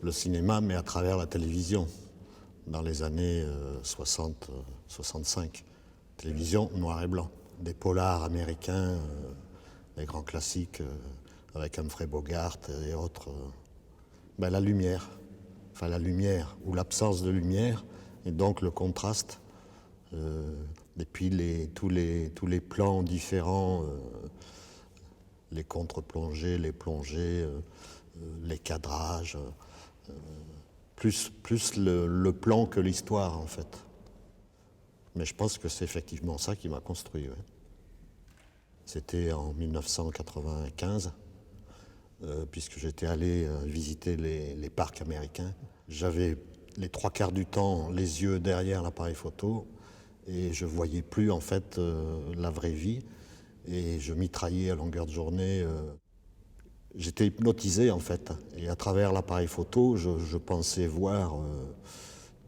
le cinéma, mais à travers la télévision, dans les années 60, 65. Télévision noir et blanc. Des polars américains, des grands classiques avec Humphrey Bogart et autres. La lumière, enfin la lumière ou l'absence de lumière, et donc le contraste. Et puis tous les plans différents, les contre-plongées, les plongées, les cadrages, plus le plan que l'histoire en fait. Mais je pense que c'est effectivement ça qui m'a construit. Ouais. C'était en 1995, puisque j'étais allé visiter les parcs américains. J'avais les 3/4 du temps les yeux derrière l'appareil photo et je voyais plus en fait la vraie vie. Et je mitraillais à longueur de journée. J'étais hypnotisé en fait. Et à travers l'appareil photo, je pensais voir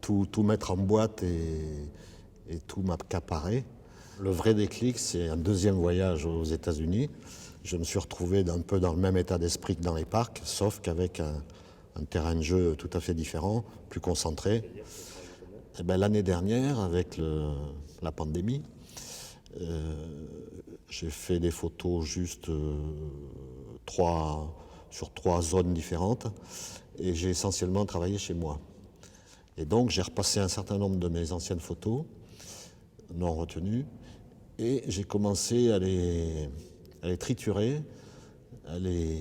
tout mettre en boîte et tout m'accaparer. Le vrai déclic, c'est un deuxième voyage aux États-Unis. Je me suis retrouvé un peu dans le même état d'esprit que dans les parcs, sauf qu'avec un terrain de jeu tout à fait différent, plus concentré. Et l'année dernière, avec la pandémie, j'ai fait des photos juste sur 3 zones différentes et j'ai essentiellement travaillé chez moi. Et donc j'ai repassé un certain nombre de mes anciennes photos non retenues et j'ai commencé à les triturer, à les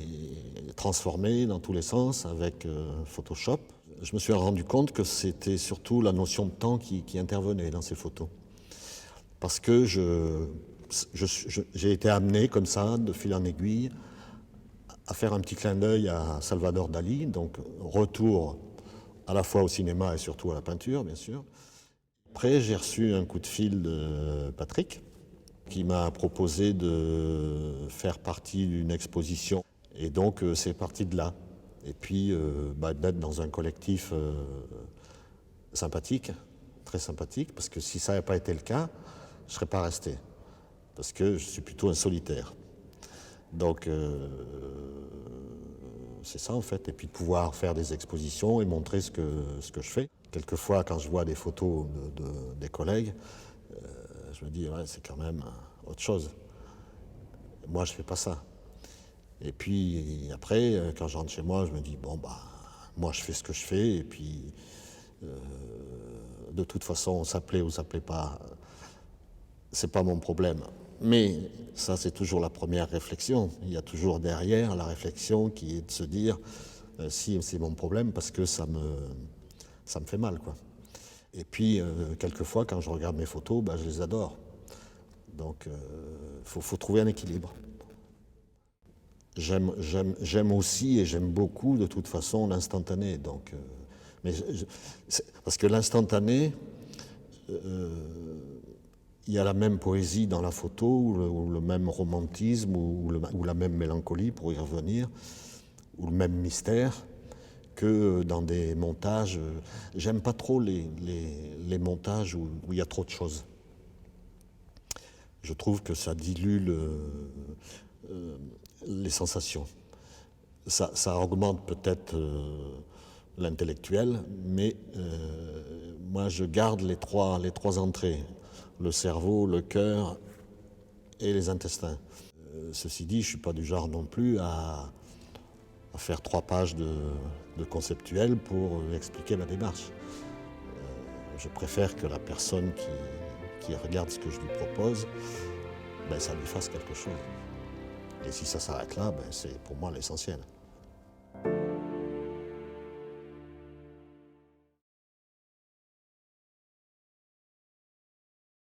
transformer dans tous les sens avec Photoshop. Je me suis rendu compte que c'était surtout la notion de temps qui intervenait dans ces photos. Parce que j'ai été amené comme ça, de fil en aiguille, à faire un petit clin d'œil à Salvador Dali, donc retour à la fois au cinéma et surtout à la peinture, bien sûr. Après, j'ai reçu un coup de fil de Patrick, qui m'a proposé de faire partie d'une exposition. Et donc, c'est parti de là. Et puis, d'être dans un collectif sympathique, très sympathique, parce que si ça n'avait pas été le cas, je ne serais pas resté. Parce que je suis plutôt un solitaire. Donc, c'est ça en fait. Et puis de pouvoir faire des expositions et montrer ce que je fais. Quelquefois, quand je vois des photos des collègues, je me dis, ouais, c'est quand même autre chose. Moi, je ne fais pas ça. Et puis après, quand je rentre chez moi, je me dis, moi, je fais ce que je fais. Et puis, de toute façon, on s'appelait ou on s'appelait pas, c'est pas mon problème. Mais ça, c'est toujours la première réflexion. Il y a toujours derrière la réflexion qui est de se dire si c'est mon problème parce que ça me fait mal, quoi. Et puis, quelquefois, quand je regarde mes photos, je les adore. Donc, faut trouver un équilibre. J'aime aussi et j'aime beaucoup, de toute façon, l'instantané. Donc, parce que l'instantané, il y a la même poésie dans la photo, ou le même romantisme, ou la même mélancolie, pour y revenir, ou le même mystère, que dans des montages. J'aime pas trop les montages où il y a trop de choses. Je trouve que ça dilue les sensations. Ça augmente peut-être l'intellectuel, mais moi je garde les trois entrées. Le cerveau, le cœur et les intestins. Ceci dit, je ne suis pas du genre non plus à faire 3 pages de conceptuel pour expliquer ma démarche. Je préfère que la personne qui regarde ce que je lui propose, ça lui fasse quelque chose. Et si ça s'arrête là, c'est pour moi l'essentiel.